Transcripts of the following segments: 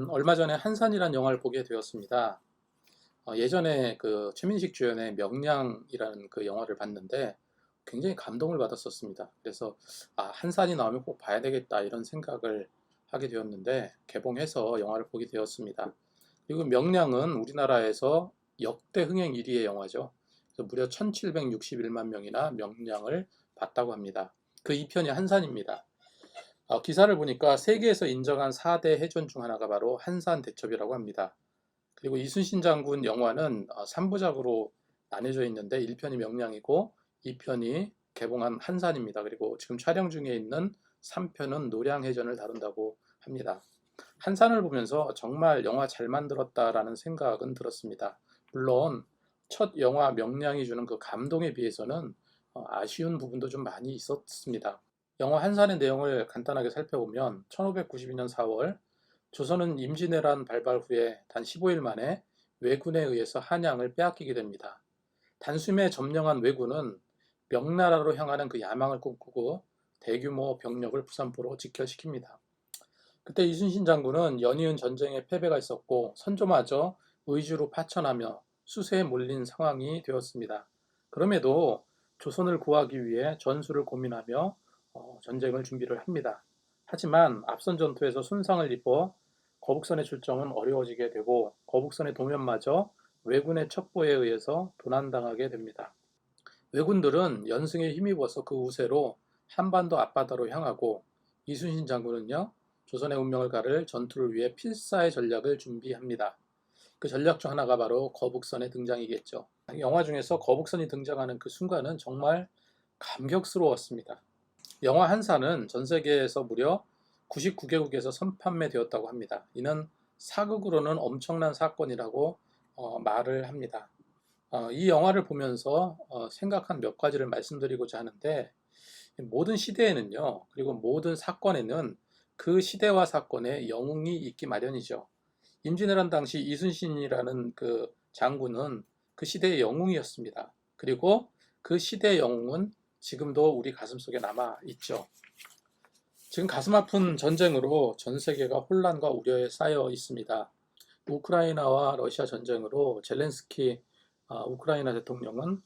얼마 전에 한산이라는 영화를 보게 되었습니다. 예전에 그 최민식 주연의 명량이라는 그 영화를 봤는데 굉장히 감동을 받았었습니다. 그래서 한산이 나오면 꼭 봐야 되겠다 이런 생각을 하게 되었는데 개봉해서 영화를 보게 되었습니다. 그리고 명량은 우리나라에서 역대 흥행 1위의 영화죠. 그래서 무려 1761만 명이나 명량을 봤다고 합니다. 그 2편이 한산입니다. 기사를 보니까 세계에서 인정한 4대 해전 중 하나가 바로 한산대첩이라고 합니다. 그리고 이순신 장군 영화는 3부작으로 나뉘어져 있는데 1편이 명량이고 2편이 개봉한 한산입니다. 그리고 지금 촬영 중에 있는 3편은 노량해전을 다룬다고 합니다. 한산을 보면서 정말 영화 잘 만들었다라는 생각은 들었습니다. 물론 첫 영화 명량이 주는 그 감동에 비해서는 아쉬운 부분도 좀 많이 있었습니다. 영화 한산의 내용을 간단하게 살펴보면 1592년 4월 조선은 임진왜란 발발 후에 단 15일 만에 왜군에 의해서 한양을 빼앗기게 됩니다. 단숨에 점령한 왜군은 명나라로 향하는 그 야망을 꿈꾸고 대규모 병력을 부산포로 직결시킵니다. 그때 이순신 장군은 연이은 전쟁에 패배가 있었고 선조마저 의주로 파천하며 수세에 몰린 상황이 되었습니다. 그럼에도 조선을 구하기 위해 전술을 고민하며 전쟁을 준비를 합니다. 하지만 앞선 전투에서 손상을 입어 거북선의 출정은 어려워지게 되고 거북선의 도면마저 왜군의 첩보에 의해서 도난당하게 됩니다. 왜군들은 연승에 힘입어서 그 우세로 한반도 앞바다로 향하고 이순신 장군은요 조선의 운명을 가를 전투를 위해 필사의 전략을 준비합니다. 그 전략 중 하나가 바로 거북선의 등장이겠죠. 영화 중에서 거북선이 등장하는 그 순간은 정말 감격스러웠습니다. 영화 한산은 전 세계에서 무려 99개국에서 선판매되었다고 합니다. 이는 사극으로는 엄청난 사건이라고 말을 합니다. 이 영화를 보면서 생각한 몇 가지를 말씀드리고자 하는데 모든 시대에는요, 그리고 모든 사건에는 그 시대와 사건의 영웅이 있기 마련이죠. 임진왜란 당시 이순신이라는 그 장군은 그 시대의 영웅이었습니다. 그리고 그 시대의 영웅은 지금도 우리 가슴속에 남아 있죠. 지금 가슴 아픈 전쟁으로 전 세계가 혼란과 우려에 쌓여 있습니다. 우크라이나와 러시아 전쟁으로 젤렌스키 우크라이나 대통령은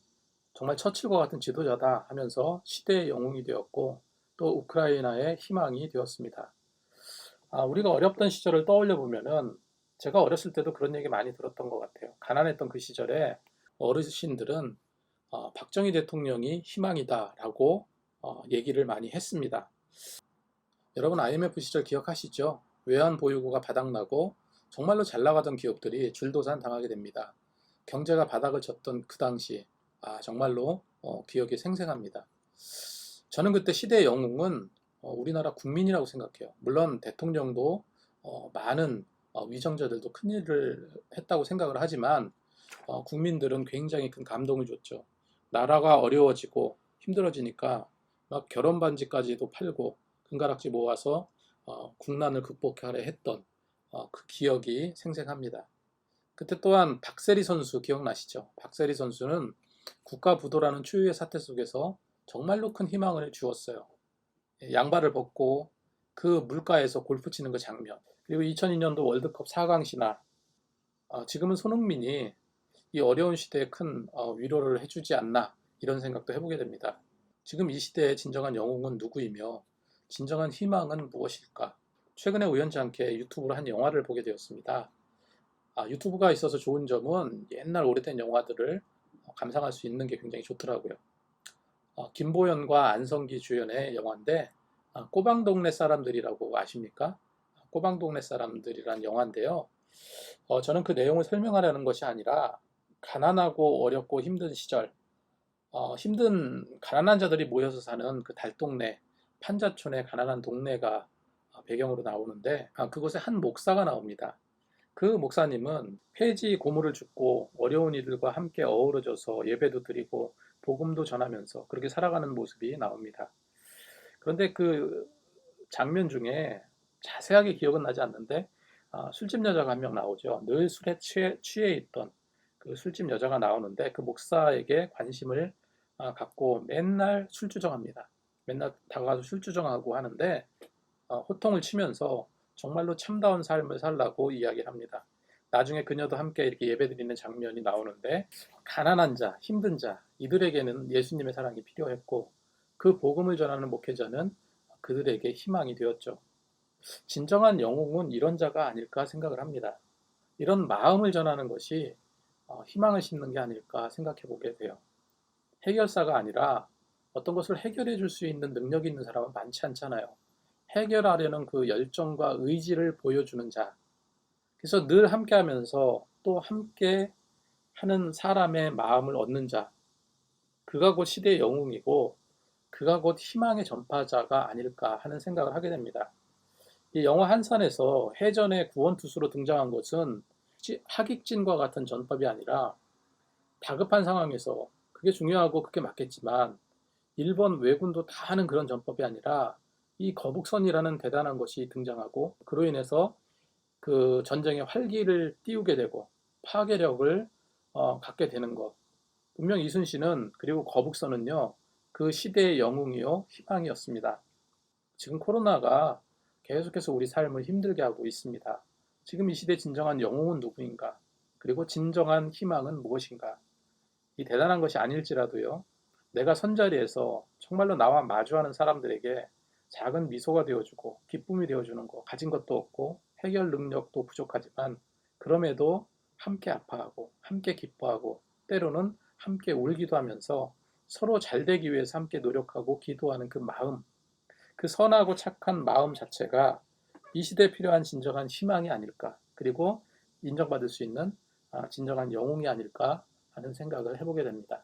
정말 처칠과 같은 지도자다 하면서 시대의 영웅이 되었고 또 우크라이나의 희망이 되었습니다. 우리가 어렵던 시절을 떠올려 보면은 제가 어렸을 때도 그런 얘기 많이 들었던 것 같아요. 가난했던 그 시절에 어르신들은 박정희 대통령이 희망이다라고 얘기를 많이 했습니다. 여러분 IMF 시절 기억하시죠? 외환 보유고가 바닥나고 정말로 잘 나가던 기업들이 줄도산 당하게 됩니다. 경제가 바닥을 쳤던 그 당시 정말로 기억이 생생합니다. 저는 그때 시대의 영웅은 우리나라 국민이라고 생각해요. 물론 대통령도 많은 위정자들도 큰일을 했다고 생각을 하지만 국민들은 굉장히 큰 감동을 줬죠. 나라가 어려워지고 힘들어지니까 막 결혼 반지까지도 팔고 금가락지 모아서 국난을 극복하려 했던 그 기억이 생생합니다. 그때 또한 박세리 선수 기억나시죠? 박세리 선수는 국가부도라는 추위의 사태 속에서 정말로 큰 희망을 주었어요. 양발을 벗고 그 물가에서 골프 치는 그 장면. 그리고 2002년도 월드컵 4강 신화. 지금은 손흥민이 이 어려운 시대에 큰 위로를 해주지 않나 이런 생각도 해보게 됩니다. 지금 이 시대의 진정한 영웅은 누구이며 진정한 희망은 무엇일까? 최근에 우연치 않게 유튜브로 한 영화를 보게 되었습니다. 유튜브가 있어서 좋은 점은 옛날 오래된 영화들을 감상할 수 있는 게 굉장히 좋더라고요. 김보연과 안성기 주연의 영화인데 꼬방동네 사람들이라고 아십니까? 꼬방동네 사람들이란 영화인데요. 저는 그 내용을 설명하려는 것이 아니라 가난하고 어렵고 힘든 시절, 힘든 가난한 자들이 모여서 사는 그 달동네, 판자촌의 가난한 동네가 배경으로 나오는데 그곳에 한 목사가 나옵니다. 그 목사님은 폐지 고물을 줍고 어려운 이들과 함께 어우러져서 예배도 드리고 복음도 전하면서 그렇게 살아가는 모습이 나옵니다. 그런데 그 장면 중에 자세하게 기억은 나지 않는데 술집 여자가 한 명 나오죠. 늘 술에 취해 있던 그 술집 여자가 나오는데 그 목사에게 관심을 갖고 맨날 술주정합니다. 맨날 다가가서 술주정하고 하는데 호통을 치면서 정말로 참다운 삶을 살라고 이야기를 합니다. 나중에 그녀도 함께 이렇게 예배드리는 장면이 나오는데 가난한 자, 힘든 자, 이들에게는 예수님의 사랑이 필요했고 그 복음을 전하는 목회자는 그들에게 희망이 되었죠. 진정한 영웅은 이런 자가 아닐까 생각을 합니다. 이런 마음을 전하는 것이 희망을 심는 게 아닐까 생각해 보게 돼요. 해결사가 아니라 어떤 것을 해결해 줄 수 있는 능력이 있는 사람은 많지 않잖아요. 해결하려는 그 열정과 의지를 보여주는 자. 그래서 늘 함께 하면서 또 함께 하는 사람의 마음을 얻는 자. 그가 곧 시대의 영웅이고 그가 곧 희망의 전파자가 아닐까 하는 생각을 하게 됩니다. 이 영화 한산에서 해전의 구원투수로 등장한 것은 하객진과 같은 전법이 아니라 다급한 상황에서 그게 중요하고 그게 맞겠지만 일본 왜군도 다 하는 그런 전법이 아니라 이 거북선이라는 대단한 것이 등장하고 그로 인해서 그 전쟁의 활기를 띄우게 되고 파괴력을 갖게 되는 것. 분명 이순신은 그리고 거북선은요 그 시대의 영웅이요 희망이었습니다. 지금 코로나가 계속해서 우리 삶을 힘들게 하고 있습니다. 지금 이 시대 진정한 영웅은 누구인가? 그리고 진정한 희망은 무엇인가? 이 대단한 것이 아닐지라도요. 내가 선자리에서 정말로 나와 마주하는 사람들에게 작은 미소가 되어주고 기쁨이 되어주는 거 가진 것도 없고 해결 능력도 부족하지만 그럼에도 함께 아파하고 함께 기뻐하고 때로는 함께 울기도 하면서 서로 잘 되기 위해서 함께 노력하고 기도하는 그 마음, 그 선하고 착한 마음 자체가 이 시대에 필요한 진정한 희망이 아닐까, 그리고 인정받을 수 있는 진정한 영웅이 아닐까 하는 생각을 해보게 됩니다.